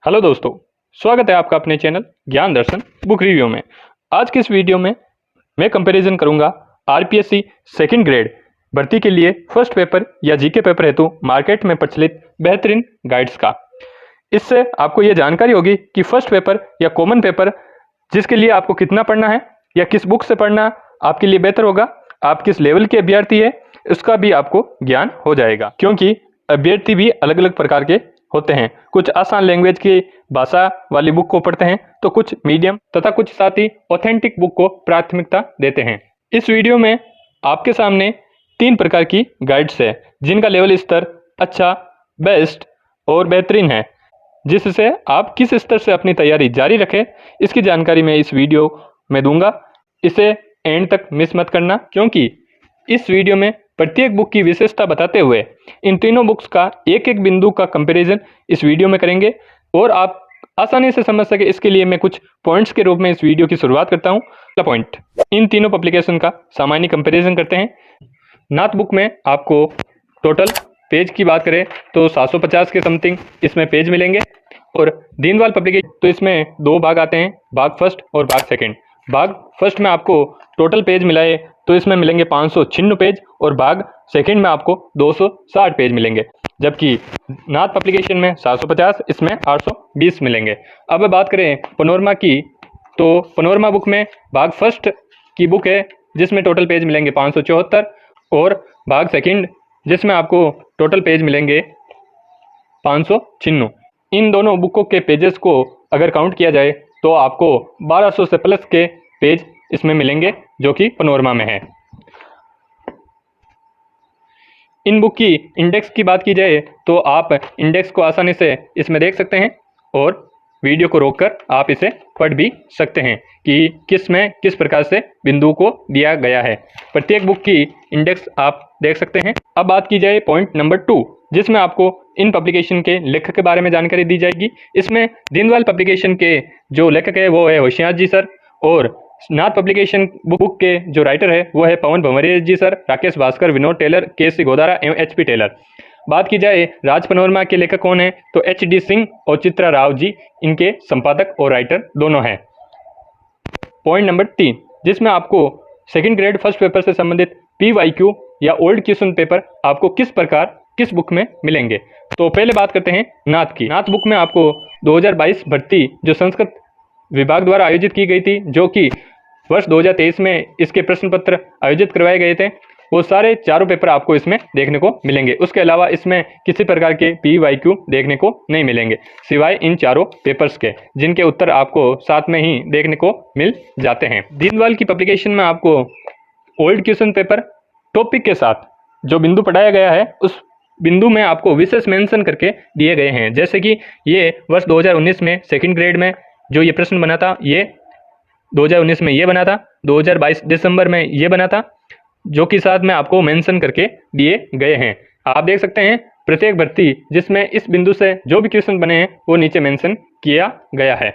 Hello दोस्तों, स्वागत है आपका अपने चैनल ज्ञान दर्शन बुक रिव्यू में। आज के इस वीडियो में मैं कंपैरिजन करूंगा आरपीएससी सेकंड ग्रेड भर्ती के लिए फर्स्ट पेपर या जीके पेपर हेतु मार्केट में प्रचलित बेहतरीन गाइड्स का। इससे आपको ये जानकारी होगी कि फर्स्ट पेपर या कॉमन पेपर जिसके लिए आपको कितना पढ़ना है या किस बुक से पढ़ना आपके लिए बेहतर होगा, आप किस लेवल के अभ्यर्थी है उसका भी आपको ज्ञान हो जाएगा, क्योंकि अभ्यर्थी भी अलग अलग प्रकार के होते हैं। कुछ आसान लैंग्वेज की भाषा वाली बुक को पढ़ते हैं तो कुछ मीडियम तथा कुछ साथ ही ऑथेंटिक बुक को प्राथमिकता देते हैं। इस वीडियो में आपके सामने 3 प्रकार की गाइड्स है जिनका लेवल स्तर अच्छा, बेस्ट और बेहतरीन है, जिससे आप किस स्तर से अपनी तैयारी जारी रखें इसकी जानकारी मैं इस वीडियो में दूंगा। इसे एंड तक मिस मत करना, क्योंकि इस वीडियो में प्रत्येक बुक की विशेषता बताते हुए इन तीनों बुक्स का एक एक बिंदु का कंपैरिजन इस वीडियो में करेंगे और आप आसानी से समझ सके इसके लिए मैं कुछ पॉइंट्स के रूप में इस वीडियो की शुरुआत करता हूं। पहला पॉइंट, इन तीनों पब्लिकेशन का सामान्य कंपैरिजन करते हैं। नाथ बुक में आपको टोटल पेज की बात करें तो 750 के समथिंग इसमें पेज मिलेंगे, और दीनदयाल पब्लिकेशन तो इसमें 2 भाग आते हैं, भाग फर्स्ट और भाग सेकेंड। भाग फर्स्ट में आपको टोटल पेज मिलाए तो इसमें मिलेंगे 596 पेज और भाग सेकंड में आपको 260 पेज मिलेंगे, जबकि नाथ पब्लिकेशन में 750, इसमें 820 मिलेंगे। अब बात करें पनोरमा की, तो पनोरमा बुक में भाग फर्स्ट की बुक है जिसमें टोटल पेज मिलेंगे 574, और भाग सेकंड जिसमें आपको टोटल पेज मिलेंगे 596। इन दोनों बुकों के पेजेस को अगर काउंट किया जाए तो आपको 1200 से प्लस के पेज इसमें मिलेंगे जो कि पनोरमा में है। इन बुक की इंडेक्स की बात की जाए तो आप इंडेक्स को आसानी से इसमें देख सकते हैं और वीडियो को रोककर आप इसे पढ़ भी सकते हैं कि किस में किस प्रकार से बिंदु को दिया गया है। प्रत्येक बुक की इंडेक्स आप देख सकते हैं। अब बात की जाए पॉइंट नंबर 2, जिसमें आपको इन पब्लिकेशन के लेखक के बारे में जानकारी दी जाएगी। इसमें दीनदयाल पब्लिकेशन के जो लेखक है वो है होशियार जी सर, और नाथ पब्लिकेशन बुक के जो राइटर है वो है पवन भंवरिया जी सर, राकेश भास्कर, विनोद टेलर, के.सी. गोदारा एवं एच.पी. टेलर। बात की जाए राज पनोरमा के लेखक कौन है तो एच.डी. सिंह और चित्रा राव जी इनके संपादक और राइटर दोनों हैं। पॉइंट नंबर 3, जिसमें आपको सेकंड ग्रेड फर्स्ट पेपर से संबंधित PYQ या ओल्ड क्वेश्चन पेपर आपको किस प्रकार किस बुक में मिलेंगे। तो पहले बात करते हैं नाथ की। नाथ बुक में आपको 2022 भर्ती जो संस्कृत विभाग द्वारा आयोजित की गई थी, जो कि वर्ष 2023 में इसके प्रश्न पत्र आयोजित करवाए गए थे, वो सारे चारों पेपर आपको इसमें देखने को मिलेंगे। उसके अलावा इसमें किसी प्रकार के PYQ देखने को नहीं मिलेंगे, सिवाय इन चारों पेपर्स के, जिनके उत्तर आपको साथ में ही देखने को मिल जाते हैं। दीनदयाल की पब्लिकेशन में आपको ओल्ड क्वेश्चन पेपर टॉपिक के साथ जो बिंदु पढ़ाया गया है उस बिंदु में आपको विशेष मेंशन करके दिए गए हैं। जैसे कि ये वर्ष 2019 में सेकंड ग्रेड में जो ये प्रश्न बना था, ये 2019 में ये बना था, 2022 दिसंबर में ये बना था, जो कि साथ में आपको मेंशन करके दिए गए हैं। आप देख सकते हैं प्रत्येक भर्ती जिसमें इस बिंदु से जो भी क्वेश्चन बने हैं वो नीचे मेंशन किया गया है।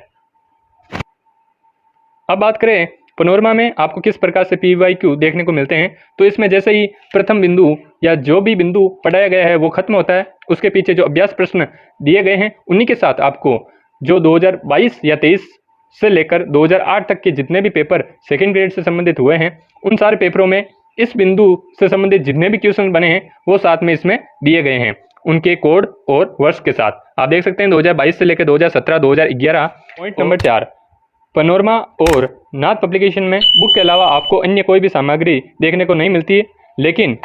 अब बात करें पनोरमा में आपको किस प्रकार से PYQ देखने को मिलते हैं, तो इसमें जैसे ही प्रथम बिंदु या जो भी बिंदु पढ़ाया गया है वो खत्म होता है, उसके पीछे जो अभ्यास प्रश्न दिए गए हैं उन्हीं के साथ आपको जो 2022 या 23 से लेकर 2008 तक के जितने भी पेपर सेकंड ग्रेड से संबंधित हुए हैं उन सारे पेपरों में इस बिंदु से संबंधित जितने भी क्वेश्चन बने हैं वो साथ में इसमें दिए गए हैं, उनके कोड और वर्ष के साथ। आप देख सकते हैं 2022 से लेकर 2017, 2011। पॉइंट नंबर 4, पनोरमा और नाथ पब्लिकेशन में बुक के अलावा आपको अन्य कोई भी सामग्री देखने को नहीं मिलती है, लेकिन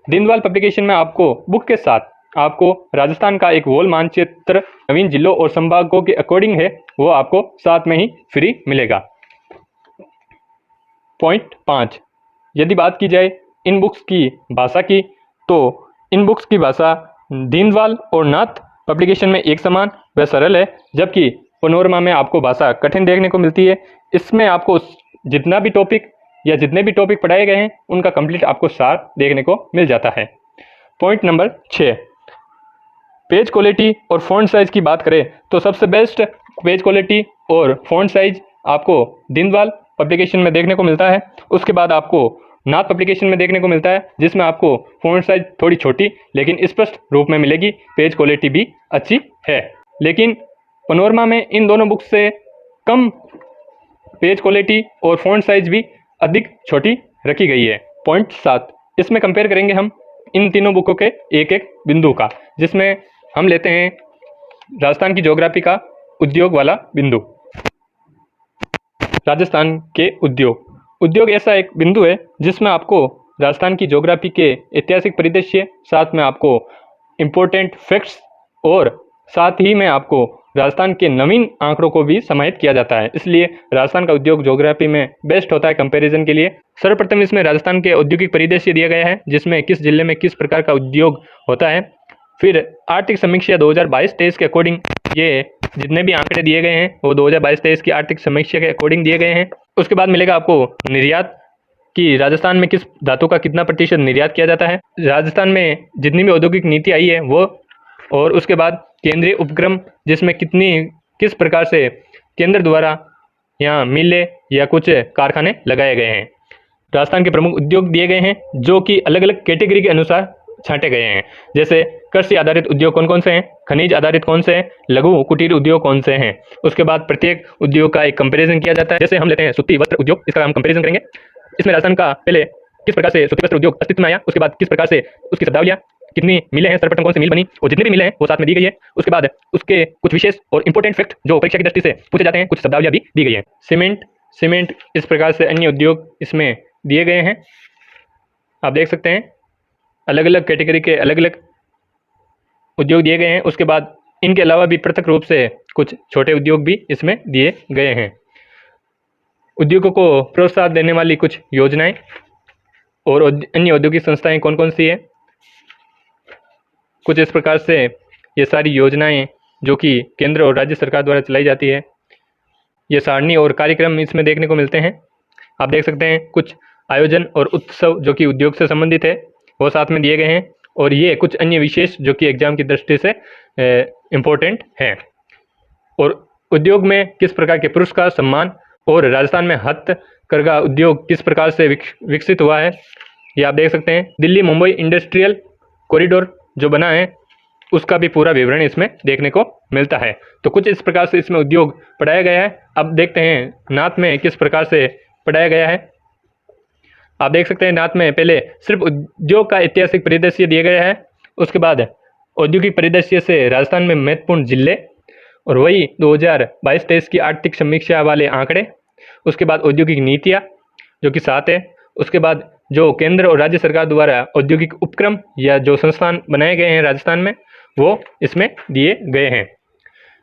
दीनदयाल पब्लिकेशन में आपको बुक के साथ आपको राजस्थान का एक वॉल मानचित्र नवीन जिलों और संभागों के अकॉर्डिंग है वो आपको साथ में ही फ्री मिलेगा। पॉइंट 5, यदि बात की जाए इन बुक्स की भाषा की, तो इन बुक्स की भाषा दीनदयाल और नाथ पब्लिकेशन में एक समान व सरल है, जबकि पनोरमा में आपको भाषा कठिन देखने को मिलती है। इसमें आपको जितना भी टॉपिक या जितने भी टॉपिक पढ़ाए गए हैं उनका कंप्लीट आपको सार देखने को मिल जाता है। पॉइंट नंबर 6, पेज क्वालिटी और फॉन्ट साइज की बात करें तो सबसे बेस्ट पेज क्वालिटी और फॉन्ट साइज आपको दीनदयाल पब्लिकेशन में देखने को मिलता है। उसके बाद आपको नाथ पब्लिकेशन में देखने को मिलता है, जिसमें आपको फॉन्ट साइज थोड़ी छोटी लेकिन स्पष्ट रूप में मिलेगी। पेज क्वालिटी भी अच्छी है, लेकिन पनोरमा में इन दोनों बुक्स से कम पेज क्वालिटी और फ़ॉन्ट साइज भी अधिक छोटी रखी गई है। पॉइंट 7, इसमें कंपेयर करेंगे हम इन तीनों बुकों के एक एक बिंदु का, जिसमें हम लेते हैं राजस्थान की ज्योग्राफी का उद्योग वाला बिंदु। राजस्थान के उद्योग ऐसा एक बिंदु है जिसमें आपको राजस्थान की ज्योग्राफी के ऐतिहासिक परिदृश्य, साथ में आपको इम्पोर्टेंट फैक्ट्स और साथ ही में आपको राजस्थान के नवीन आंकड़ों को भी समाहित किया जाता है। इसलिए राजस्थान का उद्योग ज्योग्राफी में बेस्ट होता है कंपैरिजन के लिए। सर्वप्रथम इसमें राजस्थान के औद्योगिक परिदृश्य दिया गया है, जिसमें किस जिले में किस प्रकार का उद्योग होता है। फिर आर्थिक समीक्षा 2022-23 के अकॉर्डिंग ये जितने भी आंकड़े दिए गए हैं वो 2022-23 की आर्थिक समीक्षा के अकॉर्डिंग दिए गए हैं। उसके बाद मिलेगा आपको निर्यात कि राजस्थान में किस धातु का कितना प्रतिशत निर्यात किया जाता है, राजस्थान में जितनी भी औद्योगिक नीति आई है वो, और उसके बाद केंद्रीय उपक्रम जिसमें किस प्रकार से केंद्र द्वारा यहाँ मिलें या कुछ कारखाने लगाए गए हैं। राजस्थान के प्रमुख उद्योग दिए गए हैं जो कि अलग अलग कैटेगरी के अनुसार छांटे गए हैं, जैसे कृषि आधारित उद्योग कौन कौन से हैं, खनिज आधारित कौन से हैं, लघु कुटीर उद्योग कौन से हैं। उसके बाद प्रत्येक उद्योग का एक कंपैरिजन किया जाता है। जैसे हम लेते हैं सूती वस्त्र उद्योग, इसका हम कंपैरिजन करेंगे। इसमें राजस्थान का पहले किस प्रकार से सूती वस्त्र उद्योग अस्तित्व में आया, उसके बाद किस प्रकार से उसकी शब्दावलियाँ, कितनी मिलें हैं, सर्वप्रथम कौन सी मिल बनी और जितनी भी मिलें हैं वो साथ में दी गई है। उसके बाद उसके कुछ विशेष और इंपॉर्टेंट फैक्ट जो परीक्षा की दृष्टि से पूछे जाते हैं, कुछ शब्दावलियाँ भी दी गई है। सीमेंट इस प्रकार से अन्य उद्योग इसमें दिए गए हैं। आप देख सकते हैं अलग अलग कैटेगरी के अलग अलग उद्योग दिए गए हैं। उसके बाद इनके अलावा भी पृथक रूप से कुछ छोटे उद्योग भी इसमें दिए गए हैं। उद्योगों को प्रोत्साहन देने वाली कुछ योजनाएं और अन्य औद्योगिक संस्थाएं कौन कौन सी है, कुछ इस प्रकार से ये सारी योजनाएं जो कि केंद्र और राज्य सरकार द्वारा चलाई जाती है, ये सारणी और कार्यक्रम इसमें देखने को मिलते हैं। आप देख सकते हैं कुछ आयोजन और उत्सव जो कि उद्योग से संबंधित है वो साथ में दिए गए हैं, और ये कुछ अन्य विशेष जो कि एग्जाम की दृष्टि से इम्पोर्टेंट हैं। और उद्योग में किस प्रकार के पुरस्कार, सम्मान, और राजस्थान में हथकरघा उद्योग किस प्रकार से विकसित हुआ है, ये आप देख सकते हैं। दिल्ली मुंबई इंडस्ट्रियल कॉरिडोर जो बना है उसका भी पूरा विवरण इसमें देखने को मिलता है। तो कुछ इस प्रकार से इसमें उद्योग पढ़ाया गया है। अब देखते हैं नाथ में किस प्रकार से पढ़ाया गया है। आप देख सकते हैं नाथ में पहले सिर्फ उद्योग का ऐतिहासिक परिदृश्य दिया गया है, उसके बाद औद्योगिक परिदृश्य से राजस्थान में महत्वपूर्ण जिले, और वही 2022-23 की आर्थिक समीक्षा वाले आंकड़े, उसके बाद औद्योगिक नीतियाँ जो कि 7 है, उसके बाद जो केंद्र और राज्य सरकार द्वारा औद्योगिक उपक्रम या जो संस्थान बनाए गए हैं राजस्थान में वो इसमें दिए गए हैं।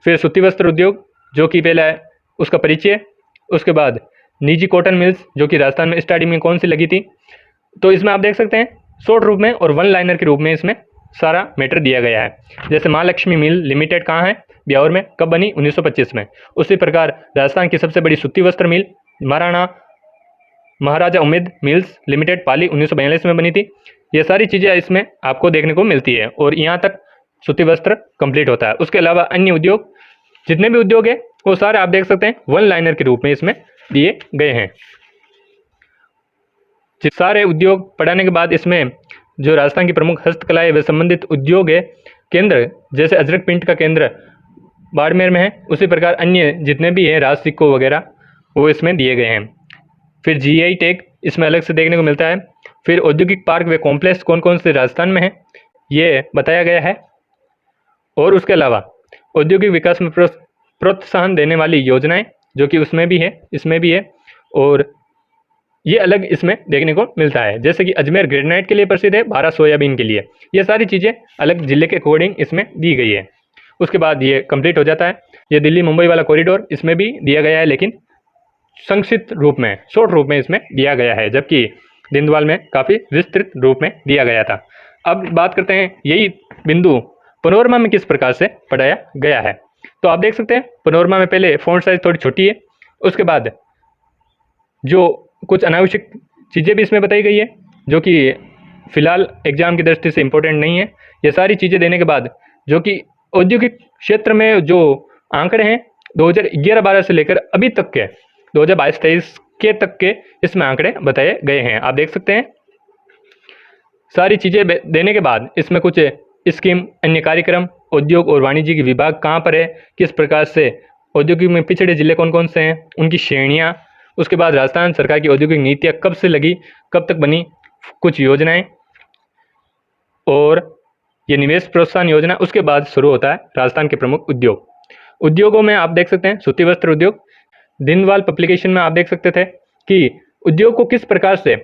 फिर सूती वस्त्र उद्योग जो कि पहला है उसका परिचय, उसके बाद निजी कॉटन मिल्स जो कि राजस्थान में स्टार्टिंग में कौन सी लगी थी। तो इसमें आप देख सकते हैं शॉर्ट रूप में और वन लाइनर के रूप में इसमें सारा मैटर दिया गया है। जैसे महालक्ष्मी मिल लिमिटेड कहाँ है, ब्यावर में, कब बनी, 1925 में। उसी प्रकार राजस्थान की सबसे बड़ी सूती वस्त्र मिल महाराजा उम्मेद मिल्स लिमिटेड पाली 1942 में बनी थी। ये सारी चीज़ें इसमें आपको देखने को मिलती है और यहाँ तक सूती वस्त्र कंप्लीट होता है। उसके अलावा अन्य उद्योग जितने भी उद्योग है वो सारे आप देख सकते हैं वन लाइनर के रूप में इसमें दिए गए हैं। सारे उद्योग पढ़ाने के बाद इसमें जो राजस्थान की प्रमुख हस्तकलाएं व संबंधित उद्योग है केंद्र, जैसे अजरक प्रिंट का केंद्र बाड़मेर में है, उसी प्रकार अन्य जितने भी हैं राज सिक्को वगैरह वो इसमें दिए गए हैं। फिर जीआई टैग इसमें अलग से देखने को मिलता है। फिर औद्योगिक पार्क व कॉम्प्लेक्स कौन कौन से राजस्थान में है ये बताया गया है। और उसके अलावा औद्योगिक विकास में प्रोत्साहन देने वाली योजनाएं जो कि उसमें भी है, इसमें भी है, और ये अलग इसमें देखने को मिलता है। जैसे कि अजमेर ग्रेनाइट के लिए प्रसिद्ध है, भारत सोयाबीन के लिए। ये सारी चीज़ें अलग जिले के अकॉर्डिंग इसमें दी गई है। उसके बाद ये कंप्लीट हो जाता है। ये दिल्ली मुंबई वाला कॉरिडोर इसमें भी दिया गया है, लेकिन संक्षिप्त रूप में, शॉर्ट रूप में इसमें दिया गया है, जबकि दीनदयाल में काफ़ी विस्तृत रूप में दिया गया था। अब बात करते हैं यही बिंदु पनोरमा में किस प्रकार से पढ़ाया गया है। तो आप देख सकते हैं पनोरमा में पहले फ़ॉन्ट साइज थोड़ी छोटी है, उसके बाद जो कुछ अनावश्यक चीज़ें भी इसमें बताई गई है जो कि फ़िलहाल एग्जाम की दृष्टि से इम्पोर्टेंट नहीं है। ये सारी चीज़ें देने के बाद जो कि औद्योगिक क्षेत्र में जो आंकड़े हैं 2011-12 से लेकर अभी तक के 2022-23 के तक के इसमें आंकड़े बताए गए हैं। आप देख सकते हैं सारी चीज़ें देने के बाद इसमें कुछ स्कीम, अन्य कार्यक्रम उद्योग और वाणिज्य की विभाग कहाँ पर है, किस प्रकार से औद्योगिक में पिछड़े जिले कौन कौन से हैं, उनकी श्रेणियाँ, उसके बाद राजस्थान सरकार की औद्योगिक नीतियाँ कब से लगी, कब तक बनी, कुछ योजनाएं, और ये निवेश प्रोत्साहन योजना। उसके बाद शुरू होता है राजस्थान के प्रमुख उद्योग। उद्योगों में आप देख सकते हैं सूती वस्त्र उद्योग। दीनदयाल पब्लिकेशन में आप देख सकते थे कि उद्योग को किस प्रकार से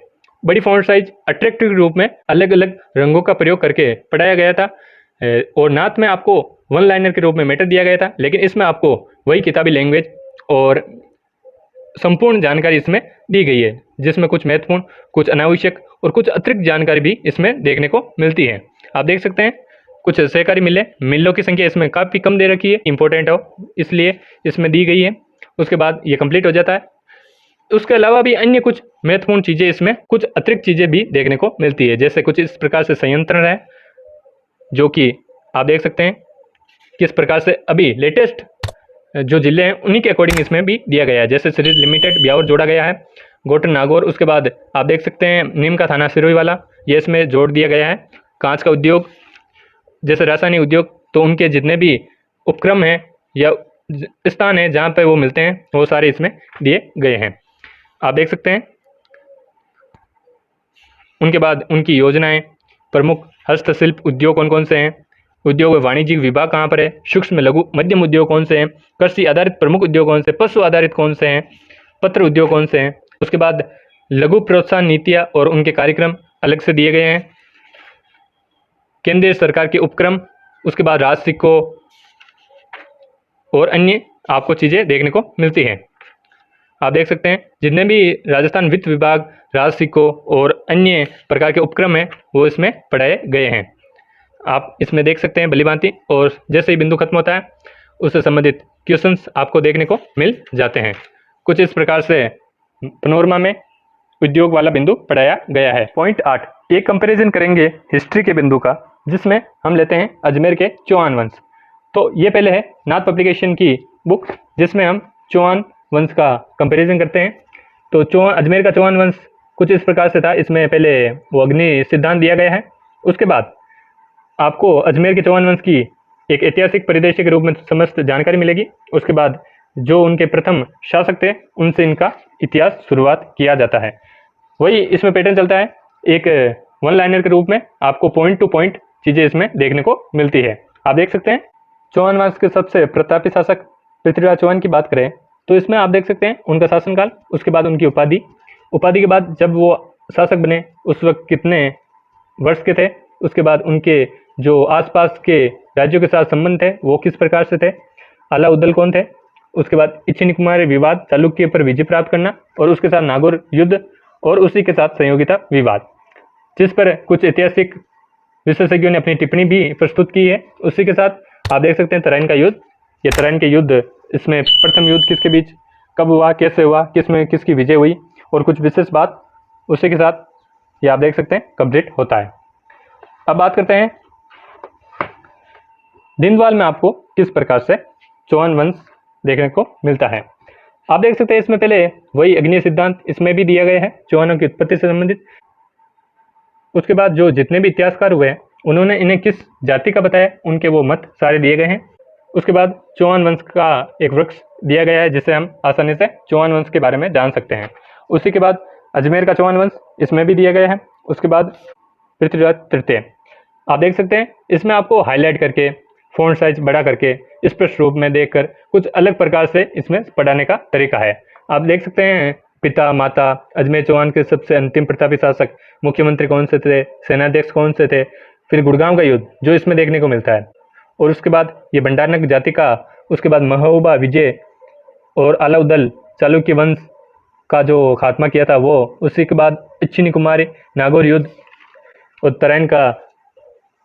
बड़ी फॉन्ट साइज अट्रैक्टिव रूप में अलग अलग रंगों का प्रयोग करके पढ़ाया गया था, और नाथ में आपको वन लाइनर के रूप में मैटर दिया गया था, लेकिन इसमें आपको वही किताबी लैंग्वेज और संपूर्ण जानकारी इसमें दी गई है, जिसमें कुछ महत्वपूर्ण, कुछ अनावश्यक और कुछ अतिरिक्त जानकारी भी इसमें देखने को मिलती है। आप देख सकते हैं कुछ सहकारी मिलों की संख्या इसमें काफ़ी कम दे रखी है, इंपॉर्टेंट हो इसलिए इसमें दी गई है। उसके बाद ये कंप्लीट हो जाता है। उसके अलावा भी अन्य कुछ महत्वपूर्ण चीज़ें इसमें, कुछ अतिरिक्त चीज़ें भी देखने को मिलती है, जैसे कुछ इस प्रकार से संयंत्र है, जो कि आप देख सकते हैं किस प्रकार से अभी लेटेस्ट जो जिले हैं उन्हीं के अकॉर्डिंग इसमें भी दिया गया है, जैसे सीरीज लिमिटेड ब्यावर जोड़ा गया है, गोटन नागौर। उसके बाद आप देख सकते हैं नीम का थाना सिरोही वाला, ये इसमें जोड़ दिया गया है। कांच का उद्योग, जैसे रासायनिक उद्योग, तो उनके जितने भी उपक्रम हैं या स्थान हैं जहाँ पे वो मिलते हैं वो सारे इसमें दिए गए हैं, आप देख सकते हैं। उनके बाद उनकी योजनाएं, प्रमुख हस्तशिल्प उद्योग कौन कौन से हैं, उद्योग व वाणिज्यिक विभाग कहाँ पर है, सूक्ष्म लघु मध्यम उद्योग कौन से हैं, कृषि आधारित प्रमुख उद्योग कौन से, पशु आधारित कौन से हैं, पत्र उद्योग कौन से हैं। उसके बाद लघु प्रोत्साहन नीतियाँ और उनके कार्यक्रम अलग से दिए गए हैं, केंद्रीय सरकार के उपक्रम, उसके बाद राज सिक्कों और अन्य आपको चीज़ें देखने को मिलती हैं। आप देख सकते हैं जितने भी राजस्थान वित्त विभाग, राज सिक्कों और अन्य प्रकार के उपक्रम हैं वो इसमें पढ़ाए गए हैं। आप इसमें देख सकते हैं भलीभांति, और जैसे ही बिंदु खत्म होता है उससे संबंधित क्वेश्चंस आपको देखने को मिल जाते हैं। कुछ इस प्रकार से पनोरमा में उद्योग वाला बिंदु पढ़ाया गया है। पॉइंट 8, एक कंपैरिजन करेंगे हिस्ट्री के बिंदु का, जिसमें हम लेते हैं अजमेर के चौहान वंश। तो ये पहले है नाथ पब्लिकेशन की बुक, जिसमें हम चौहान वंश का कंपैरिजन करते हैं। तो अजमेर का चौहान वंश कुछ इस प्रकार से था। इसमें पहले वो अग्नि सिद्धांत दिया गया है, उसके बाद आपको अजमेर के चौहान वंश की एक ऐतिहासिक परिदृश्य के रूप में समस्त जानकारी मिलेगी। उसके बाद जो उनके प्रथम शासक थे उनसे इनका इतिहास शुरुआत किया जाता है। वही इसमें पैटर्न चलता है, एक वन लाइनर के रूप में आपको पॉइंट टू पॉइंट चीज़ें इसमें देखने को मिलती है। आप देख सकते हैं चौहान वंश के सबसे प्रतापी शासक पृथ्वीराज चौहान की बात करें तो इसमें आप देख सकते हैं उनका शासनकाल, उसके बाद उनकी उपाधि के बाद जब वो शासक बने उस वक्त कितने वर्ष के थे, उसके बाद उनके जो आसपास के राज्यों के साथ संबंध थे वो किस प्रकार से थे, अलाउद्दीन कौन थे, उसके बाद इच्छिनी कुमारी विवाद, चालुक्य पर विजय प्राप्त करना, और उसके साथ नागौर युद्ध, और उसी के साथ संयोगिता विवाद, जिस पर कुछ ऐतिहासिक विशेषज्ञों ने अपनी टिप्पणी भी प्रस्तुत की है। उसी के साथ आप देख सकते हैं तराइन का युद्ध, ये तराइन के युद्ध, इसमें प्रथम युद्ध किसके बीच कब हुआ, कैसे हुआ, किसमें किसकी विजय हुई, और कुछ विशेष बात उसी के साथ ये आप देख सकते हैं कंप्लीट होता है। अब बात करते हैं दीनदयाल में आपको किस प्रकार से चौहान वंश देखने को मिलता है। आप देख सकते हैं इसमें पहले वही अग्नि सिद्धांत इसमें भी दिया गया है चौहानों की उत्पत्ति से संबंधित। उसके बाद जो जितने भी इतिहासकार हुए उन्होंने इन्हें किस जाति का बताया, उनके वो मत सारे दिए गए हैं। उसके बाद चौहान वंश का एक वृक्ष दिया गया है जिससे हम आसानी से चौहान वंश के बारे में जान सकते हैं। उसी के बाद अजमेर का चौहान वंश इसमें भी दिया गया है। उसके बाद पृथ्वीराज तृतीय आप देख सकते हैं, इसमें आपको हाईलाइट करके फ़ॉन्ट साइज बड़ा करके स्पष्ट रूप में देखकर कुछ अलग प्रकार से इसमें पढ़ाने का तरीका है। आप देख सकते हैं पिता माता अजमेर चौहान के सबसे अंतिम प्रतापी शासक, मुख्यमंत्री कौन से थे, सेनाध्यक्ष कौन से थे, फिर गुड़गांव का युद्ध जो इसमें देखने को मिलता है, और उसके बाद ये भंडारनगर जाति का, उसके बाद महोबा विजय और अलाउद्दीन चालुक्य वंश का जो खात्मा किया था वो, उसी के बाद इच्छिनी कुमारी, नागौर युद्ध और तराइन का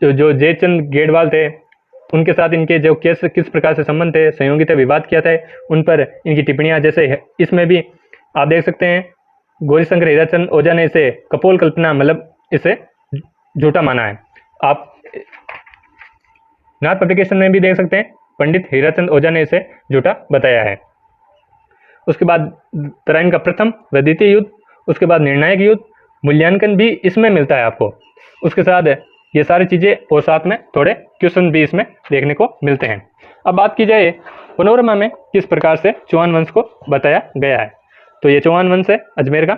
जो जयचंद गेडवाल थे उनके साथ इनके जो किस प्रकार से संबंध थे, संयोगिता विवाद किया था, उन पर इनकी टिप्पणियां, जैसे इसमें भी आप देख सकते हैं गौरीशंकर हीराचंद ओझा ने इसे कपोल कल्पना मतलब इसे झूठा माना है। आप नाथ पब्लिकेशन में भी देख सकते हैं पंडित हीराचंद ओझा ने इसे झूठा बताया है। उसके बाद तराइन का प्रथम व द्वितीय युद्ध, उसके बाद निर्णायक युद्ध, मूल्यांकन भी इसमें मिलता है आपको। उसके साथ ये सारी चीज़ें और साथ में थोड़े क्वेश्चन भी इसमें देखने को मिलते हैं। अब बात की जाए पनोरमा में किस प्रकार से चौहान वंश को बताया गया है, तो ये चौहान वंश है अजमेर का।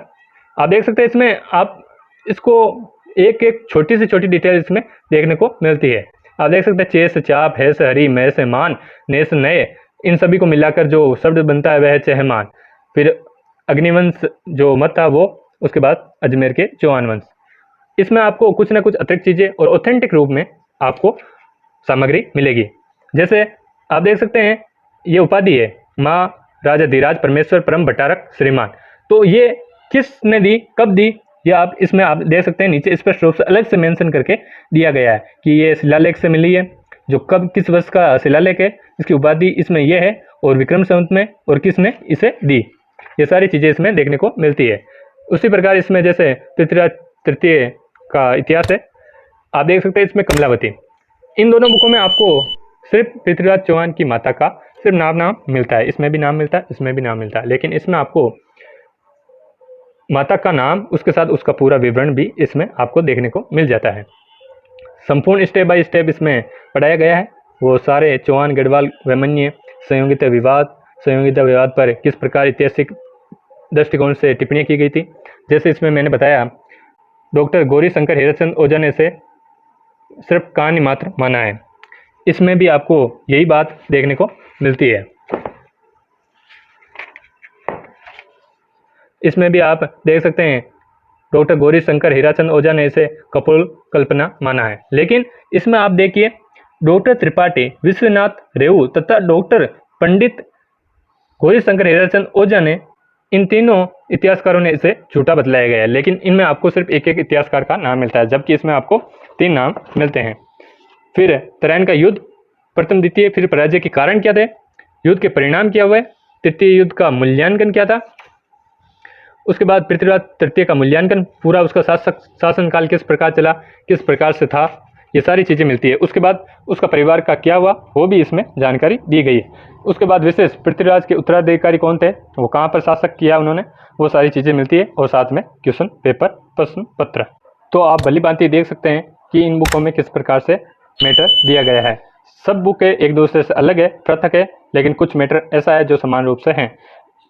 आप देख सकते हैं इसमें आप इसको एक एक छोटी से छोटी डिटेल इसमें देखने को मिलती है। आप देख सकते हैं चेस चाप है से हरी मैं से मान ने से नए, इन सभी को मिलाकर जो शब्द बनता है वह है चहमान। फिर अग्निवंश जो मत था वो, उसके बाद अजमेर के चौहान वंश। इसमें आपको कुछ ना कुछ अतिरिक्त चीज़ें और ऑथेंटिक रूप में आपको सामग्री मिलेगी। जैसे आप देख सकते हैं ये उपाधि है माँ राजा धीराज परमेश्वर परम भट्टारक श्रीमान, तो ये किसने दी, कब दी, ये आप इसमें आप देख सकते हैं नीचे स्पष्ट रूप से अलग से मेंशन करके दिया गया है कि ये शिलालेख से मिली है, जो कब किस वर्ष का शिलालेख है, इसकी उपाधि इसमें यह है और विक्रम संवत में और किसने इसे दी, ये सारी चीज़ें इसमें देखने को मिलती है। उसी प्रकार इसमें जैसे पृथ्वीराज तृतीय का इतिहास है, आप देख सकते हैं इसमें कमलावती। इन दोनों बुकों में आपको सिर्फ पृथ्वीराज चौहान की माता का सिर्फ नाम मिलता है, इसमें भी नाम मिलता है, इसमें भी नाम मिलता है, लेकिन इसमें आपको माता का नाम उसके साथ उसका पूरा विवरण भी इसमें आपको देखने को मिल जाता है। संपूर्ण स्टेप बाय स्टेप इसमें पढ़ाया गया है, वो सारे चौहान गढ़वाल वैमन्य संयोगिता विवाद पर किस प्रकार ऐतिहासिक दृष्टिकोण से टिप्पणियाँ की गई थी। जैसे इसमें मैंने बताया डॉक्टर गौरी शंकर हीराचंद ओझा ने इसे सिर्फ कहानी मात्र माना है, इसमें भी आपको यही बात देखने को मिलती है। इसमें भी आप देख सकते हैं डॉक्टर गौरी शंकर हीराचंद ओझा ने इसे कपोल कल्पना माना है, लेकिन इसमें आप देखिए डॉक्टर त्रिपाठी विश्वनाथ रेऊ तथा डॉक्टर पंडित गौरी शंकर हीराचंद ओझा ने, इन तीनों इतिहासकारों ने इसे झूठा बतलाया गया है, लेकिन इनमें आपको सिर्फ एक एक इतिहासकार का नाम मिलता है, जबकि इसमें आपको 3 नाम मिलते हैं। फिर तराइन का युद्ध प्रथम द्वितीय, फिर पराजय के कारण क्या थे, युद्ध के परिणाम क्या हुए, तृतीय युद्ध का मूल्यांकन क्या था, उसके बाद पृथ्वीराज तृतीय का मूल्यांकन, पूरा उसका शासनकाल किस प्रकार चला, किस प्रकार से था, ये सारी चीज़ें मिलती है। उसके बाद उसका परिवार का क्या हुआ वो भी इसमें जानकारी दी गई है। उसके बाद विशेष पृथ्वीराज के उत्तराधिकारी कौन थे, वो कहाँ पर शासक किया उन्होंने, वो सारी चीज़ें मिलती है, और साथ में क्वेश्चन पेपर प्रश्न पत्र। तो आप भली भांति देख सकते हैं कि इन बुकों में किस प्रकार से मैटर दिया गया है। सब बुकें एक दूसरे से अलग है, पृथक है, लेकिन कुछ मैटर ऐसा है जो समान रूप से हैं।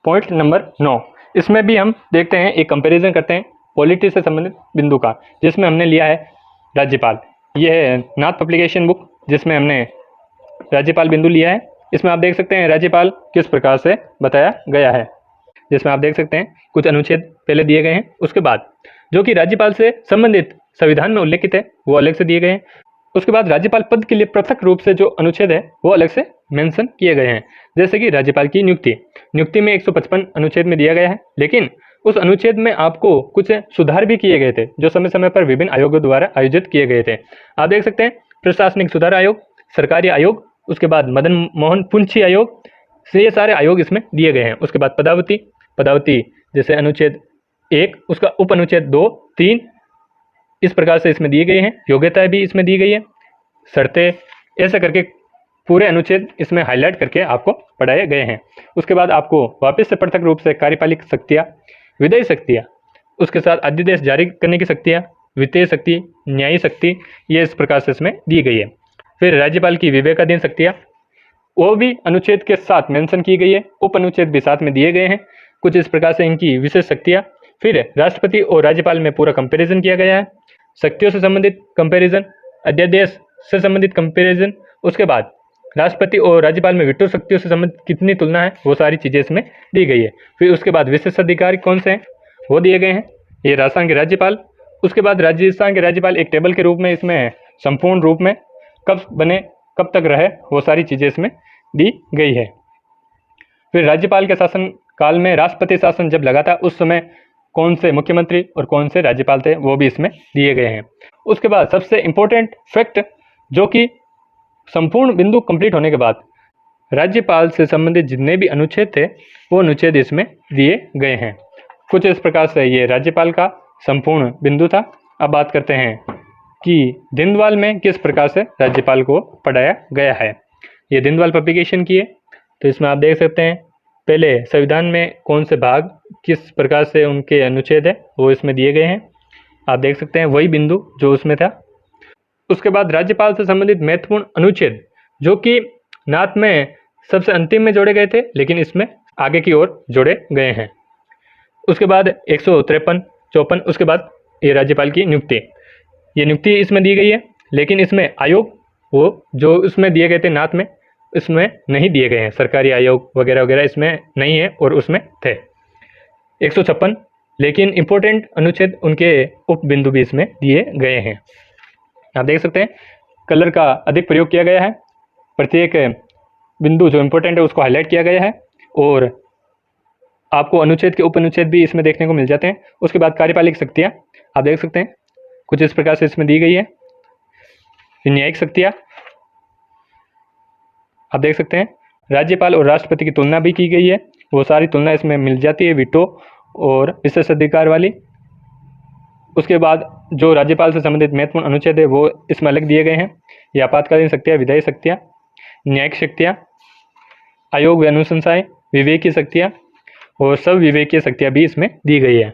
पॉइंट नंबर 9, इसमें भी हम देखते हैं एक कंपैरिजन करते हैं पॉलिटी से संबंधित बिंदु का, जिसमें हमने लिया है राज्यपाल। यह है नाथ पब्लिकेशन बुक, जिसमें हमने राज्यपाल बिंदु लिया है। इसमें आप देख सकते हैं राज्यपाल किस प्रकार से बताया गया है, जिसमें आप देख सकते हैं कुछ अनुच्छेद पहले दिए गए हैं, उसके बाद जो कि राज्यपाल से संबंधित संविधान में उल्लेखित है वो अलग से दिए गए हैं। उसके बाद राज्यपाल पद के लिए पृथक रूप से जो अनुच्छेद है वो अलग से मेंशन किए गए हैं। जैसे कि राज्यपाल की नियुक्ति में 155 अनुच्छेद में दिया गया है, लेकिन उस अनुच्छेद में आपको कुछ सुधार भी किए गए थे जो समय समय पर विभिन्न आयोगों द्वारा आयोजित किए गए थे। आप देख सकते हैं प्रशासनिक सुधार आयोग, सरकारी आयोग, उसके बाद मदन मोहन पुंछी आयोग, से ये सारे आयोग इसमें दिए गए हैं। उसके बाद पदावती जैसे अनुच्छेद 1, उसका उप अनुच्छेद 2, 3, इस प्रकार से इसमें दिए गए हैं। योग्यताएं भी इसमें दी गई है, शर्तें, ऐसा करके पूरे अनुच्छेद इसमें हाईलाइट करके आपको पढ़ाए गए हैं। उसके बाद आपको वापस से पृथक रूप से कार्यपालिक शक्तियाँ, विधायी शक्तियाँ, उसके साथ अध्यादेश जारी करने की शक्तियाँ, वित्तीय शक्ति, न्यायिक शक्ति, ये इस प्रकार से इसमें दी गई है। फिर राज्यपाल की विवेकाधीन शक्तियाँ, वो भी अनुच्छेद के साथ मेंशन की गई है, उप अनुच्छेद भी साथ में दिए गए हैं, कुछ इस प्रकार से इनकी विशेष शक्तियाँ। फिर राष्ट्रपति और राज्यपाल में पूरा कंपैरिजन किया गया है, शक्तियों से संबंधित कंपैरिजन, अध्यादेश से संबंधित कंपैरिजन, उसके बाद राष्ट्रपति और राज्यपाल में विटो शक्तियों से संबंधित कितनी तुलना है वो सारी चीज़ें इसमें दी गई है। फिर उसके बाद विशेषाधिकारी कौन से हैं वो दिए गए हैं, ये राजस्थान के राज्यपाल। उसके बाद राजस्थान के राज्यपाल एक टेबल के रूप में इसमें संपूर्ण रूप में कब बने, कब तक रहे, वो सारी चीज़ें इसमें दी गई है। फिर राज्यपाल के शासन काल में राष्ट्रपति शासन जब लगा था उस समय कौन से मुख्यमंत्री और कौन से राज्यपाल थे वो भी इसमें दिए गए हैं। उसके बाद सबसे इम्पोर्टेंट फैक्ट, जो कि संपूर्ण बिंदु कंप्लीट होने के बाद राज्यपाल से संबंधित जितने भी अनुच्छेद थे वो अनुच्छेद इसमें दिए गए हैं। कुछ इस प्रकार से ये राज्यपाल का संपूर्ण बिंदु था। अब बात करते हैं कि दिनदयाल में किस प्रकार से राज्यपाल को पढ़ाया गया है। ये दिनदयाल पब्लिकेशन की है, तो इसमें आप देख सकते हैं पहले संविधान में कौन से भाग किस प्रकार से उनके अनुच्छेद है वो इसमें दिए गए हैं। आप देख सकते हैं वही बिंदु जो उसमें था। उसके बाद राज्यपाल से संबंधित महत्वपूर्ण अनुच्छेद जो कि नाथ में सबसे अंतिम में जोड़े गए थे, लेकिन इसमें आगे की ओर जोड़े गए हैं। उसके बाद 153, 54, उसके बाद ये राज्यपाल की नियुक्ति, ये नियुक्ति इसमें दी गई है, लेकिन इसमें आयोग वो जो उसमें दिए गए थे नाथ में, इसमें नहीं दिए गए हैं। सरकारी आयोग वगैरह वगैरह इसमें नहीं है और उसमें थे। 156, लेकिन इम्पोर्टेंट अनुच्छेद उनके उप बिंदु भी इसमें दिए गए हैं। आप देख सकते हैं कलर का अधिक प्रयोग किया गया है, प्रत्येक बिंदु जो इम्पोर्टेंट है उसको हाईलाइट किया गया है, और आपको अनुच्छेद के उप अनुच्छेद भी इसमें देखने को मिल जाते हैं। उसके बाद कार्यपालिक शक्तियाँ आप देख सकते हैं कुछ इस प्रकार से इसमें दी गई है। न्यायिक शक्तियाँ आप देख सकते हैं, राज्यपाल और राष्ट्रपति की तुलना भी की गई है, वो सारी तुलना इसमें मिल जाती है, वीटो और विशेष अधिकार वाली। उसके बाद जो राज्यपाल से संबंधित महत्वपूर्ण अनुच्छेद है वो इसमें अलग दिए गए हैं। ये आपातकालीन शक्तियाँ, विधायी शक्तियाँ, न्यायिक शक्तियाँ, आयोग व अनुशंसाएँ, विवेकीय शक्तियाँ और सब विवेकीय शक्तियाँ भी इसमें दी गई है,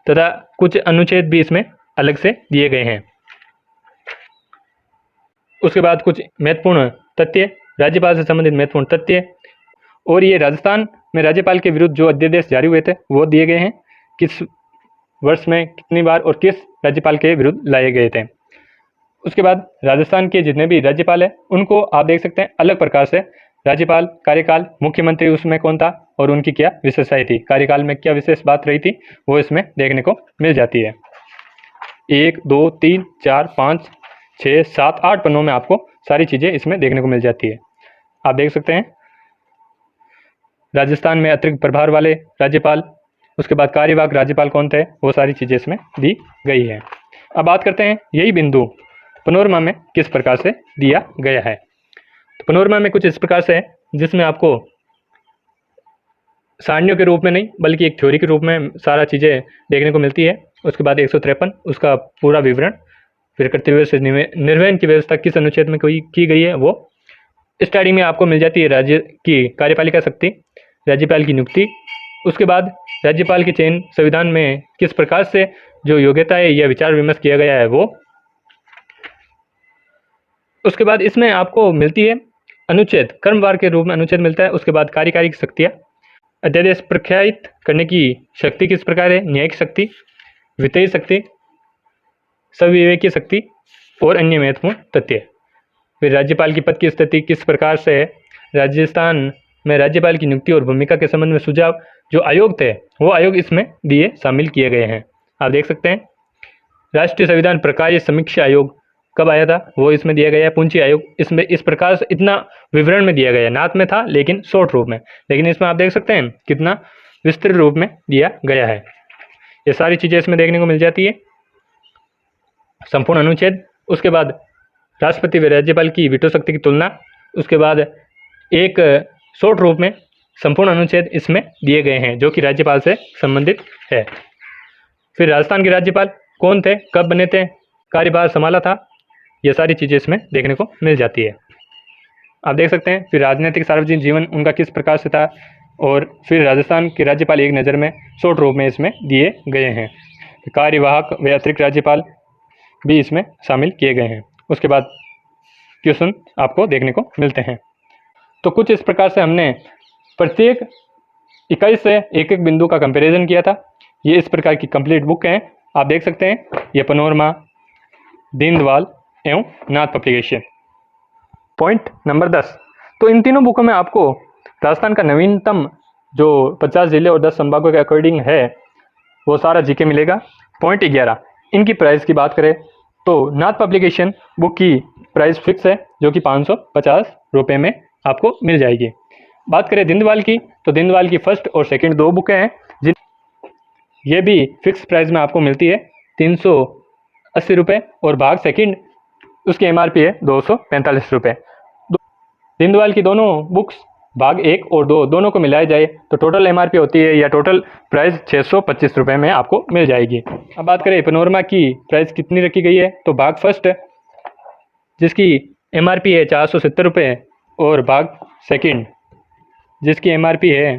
तथा कुछ अनुच्छेद भी इसमें अलग से दिए गए हैं। उसके बाद कुछ महत्वपूर्ण तथ्य, राज्यपाल से संबंधित महत्वपूर्ण तथ्य, और ये राजस्थान में राज्यपाल के विरुद्ध जो अध्यादेश जारी हुए थे वो दिए गए हैं, किस वर्ष में कितनी बार और किस राज्यपाल के विरुद्ध लाए गए थे। उसके बाद राजस्थान के जितने भी राज्यपाल हैं उनको आप देख सकते हैं अलग प्रकार से राज्यपाल, कार्यकाल, मुख्यमंत्री उसमें कौन था और उनकी क्या विशेषताएं थी, कार्यकाल में क्या विशेष बात रही थी, वो इसमें देखने को मिल जाती है। 1, 2, 3, 4, 5, 6, 7, 8 पन्नों में आपको सारी चीज़ें इसमें देखने को मिल जाती है। आप देख सकते हैं राजस्थान में अतिरिक्त प्रभार वाले राज्यपाल, उसके बाद कार्यवाहक राज्यपाल कौन थे, वो सारी चीज़ें इसमें दी गई है। अब बात करते हैं यही बिंदु पनोरमा में किस प्रकार से दिया गया है। तो पनोरमा में कुछ इस प्रकार से है, जिसमें आपको सारणियों के रूप में नहीं बल्कि एक थ्योरी के रूप में सारा चीज़ें देखने को मिलती है। उसके बाद 153 उसका पूरा विवरण, फिर कर्तव्य से निर्वहन की व्यवस्था किस अनुच्छेद में की गई है वो स्टार्टिंग में आपको मिल जाती है। राज्य की कार्यपालिका शक्ति, राज्यपाल की नियुक्ति, उसके बाद राज्यपाल के चयन संविधान में किस प्रकार से जो योग्यता है या विचार विमर्श किया गया है वो। उसके बाद इसमें आपको मिलती है अनुच्छेद, क्रमवार के रूप में अनुच्छेद मिलता है। उसके बाद कार्यकारी शक्तियाँ, अध्यादेश प्रख्यात करने की शक्ति किस प्रकार है, न्यायिक शक्ति, वित्तीय शक्ति, सविवेकीय शक्ति और अन्य महत्वपूर्ण तथ्य। फिर राज्यपाल की पद की स्थिति किस प्रकार से है, राजस्थान में राज्यपाल की नियुक्ति और भूमिका के संबंध में सुझाव जो आयोग थे वो आयोग इसमें दिए शामिल किए गए हैं। आप देख सकते हैं राष्ट्रीय संविधान प्रकार्य समीक्षा आयोग कब आया था वो इसमें दिया गया है। पूंजी आयोग इसमें इस प्रकार से इतना विवरण में दिया गया है, नाथ में था लेकिन शॉर्ट रूप में, लेकिन इसमें आप देख सकते हैं कितना विस्तृत रूप में दिया गया है। ये सारी चीज़ें इसमें देखने को मिल जाती है, संपूर्ण अनुच्छेद। उसके बाद राष्ट्रपति व राज्यपाल की वीटो शक्ति की तुलना, उसके बाद एक शॉर्ट रूप में संपूर्ण अनुच्छेद इसमें दिए गए हैं जो कि राज्यपाल से संबंधित है। फिर राजस्थान के राज्यपाल कौन थे, कब बने थे, कार्यभार संभाला था, ये सारी चीज़ें इसमें देखने को मिल जाती है। आप देख सकते हैं फिर राजनीतिक सार्वजनिक जीवन उनका किस प्रकार से था, और फिर राजस्थान के राज्यपाल एक नज़र में शॉर्ट रूप में इसमें दिए गए हैं। कार्यवाहक व अतिरिक्त राज्यपाल भी इसमें शामिल किए गए हैं। उसके बाद क्वेश्चन आपको देखने को मिलते हैं। तो कुछ इस प्रकार से हमने प्रत्येक इकाई से एक एक बिंदु का कंपैरिजन किया था। ये इस प्रकार की कंप्लीट बुक है, आप देख सकते हैं। ये पनोरमा, दीनदयाल एवं नाथ पब्लिकेशन। पॉइंट नंबर 10, तो इन तीनों बुकों में आपको राजस्थान का नवीनतम जो 50 जिले और 10 संभागों के अकॉर्डिंग है वो सारा जीके मिलेगा। पॉइंट 11, इनकी प्राइस की बात करें तो नाथ पब्लिकेशन बुक की प्राइस फिक्स है जो कि 550 रुपये में आपको मिल जाएगी। बात करें दीनदयाल की, तो दीनदयाल की फर्स्ट और सेकंड दो बुकें हैं जिन ये भी फिक्स प्राइस में आपको मिलती है 380 रुपये, और भाग सेकंड उसकी एमआरपी है 245 रुपये। दीनदयाल की दोनों बुक्स भाग 1 और 2 दोनों को मिलाया जाए तो टोटल एमआरपी होती है या टोटल प्राइस 625 रुपये में आपको मिल जाएगी। अब बात करें पनोरमा की प्राइस कितनी रखी गई है, तो भाग फर्स्ट जिसकी एमआरपी है 470 रुपये, और भाग सेकंड जिसकी एमआरपी है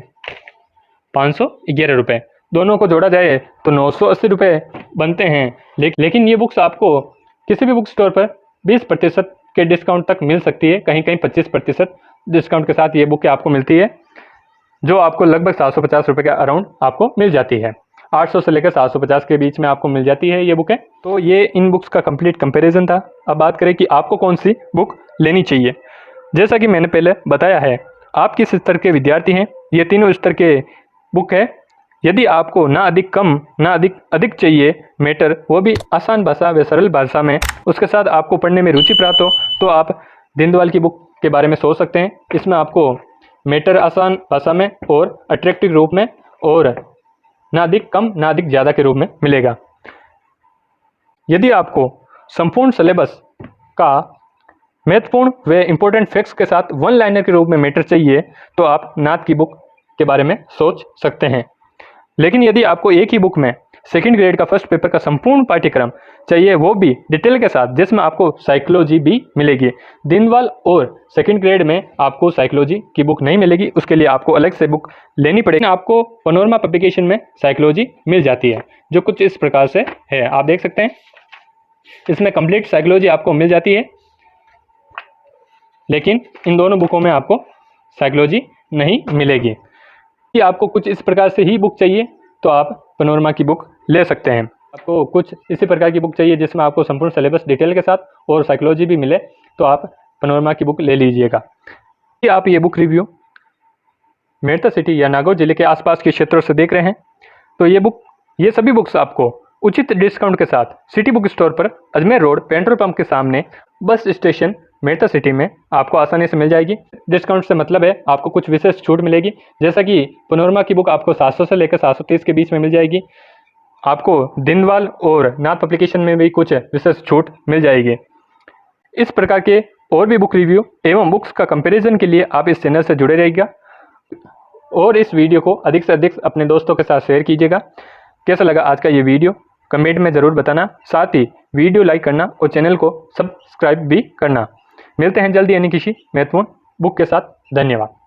511 रुपये, दोनों को जोड़ा जाए तो 980 रुपये बनते हैं। लेकिन ये बुक्स आपको किसी भी बुक स्टोर पर 20% के डिस्काउंट तक मिल सकती है, कहीं कहीं 25% डिस्काउंट के साथ ये बुक आपको मिलती है, जो आपको लगभग 750 रुपये के अराउंड आपको मिल जाती है। 800 से लेकर 750 के बीच में आपको मिल जाती है ये बुकें। तो ये इन बुक्स का कंप्लीट कंपैरिजन था। अब बात करें कि आपको कौन सी बुक लेनी चाहिए। जैसा कि मैंने पहले बताया है, आप किस स्तर के विद्यार्थी हैं, ये तीनों स्तर के बुक है। यदि आपको ना अधिक कम ना अधिक चाहिए मैटर, वो भी आसान भाषा व सरल भाषा में, उसके साथ आपको पढ़ने में रुचि प्राप्त हो, तो आप दीनदयाल की बुक के बारे में सोच सकते हैं। इसमें आपको मैटर आसान भाषा में और अट्रैक्टिव रूप में और ना अधिक कम ना अधिक ज़्यादा के रूप में मिलेगा। यदि आपको संपूर्ण सिलेबस का महत्वपूर्ण व इम्पोर्टेंट फैक्ट्स के साथ वन लाइनर के रूप में मैटर चाहिए, तो आप नाथ की बुक के बारे में सोच सकते हैं। लेकिन यदि आपको एक ही बुक में सेकंड ग्रेड का फर्स्ट पेपर का संपूर्ण पाठ्यक्रम चाहिए, वो भी डिटेल के साथ, जिसमें आपको साइकोलॉजी भी मिलेगी। दीनदयाल और सेकंड ग्रेड में आपको साइकोलॉजी की बुक नहीं मिलेगी, उसके लिए आपको अलग से बुक लेनी पड़ेगी। आपको पैनोरमा पब्लिकेशन में साइकोलॉजी मिल जाती है, जो कुछ इस प्रकार से है, आप देख सकते हैं। इसमें कंप्लीट साइकोलॉजी आपको मिल जाती है, लेकिन इन दोनों बुकों में आपको साइकोलॉजी नहीं मिलेगी। यदि आपको कुछ इस प्रकार से ही बुक चाहिए, तो आप पैनोरमा की बुक ले सकते हैं। आपको कुछ इसी प्रकार की बुक चाहिए जिसमें आपको संपूर्ण सिलेबस डिटेल के साथ और साइकोलॉजी भी मिले, तो आप पैनोरमा की बुक ले लीजिएगा। यदि आप ये बुक रिव्यू मेरठ सिटी या नागौर जिले के आसपास के क्षेत्रों से देख रहे हैं, तो ये सभी बुक्स आपको उचित डिस्काउंट के साथ सिटी बुक स्टोर पर अजमेर रोड पेट्रोल पंप के सामने बस स्टेशन मेरठ सिटी में आपको आसानी से मिल जाएगी। डिस्काउंट से मतलब है आपको कुछ विशेष छूट मिलेगी, जैसा कि पैनोरमा की बुक आपको 700 से लेकर 730 के बीच में मिल जाएगी। आपको दीनदयाल और नाथ पब्लिकेशन में भी कुछ विशेष छूट मिल जाएगी। इस प्रकार के और भी बुक रिव्यू एवं बुक्स का कंपैरिजन के लिए आप इस चैनल से जुड़े रहिएगा और इस वीडियो को अधिक से अधिक अपने दोस्तों के साथ शेयर कीजिएगा। कैसा लगा आज का ये वीडियो कमेंट में ज़रूर बताना, साथ ही वीडियो लाइक करना और चैनल को सब्सक्राइब भी करना। मिलते हैं जल्दी यानी किसी महत्वपूर्ण बुक के साथ। धन्यवाद।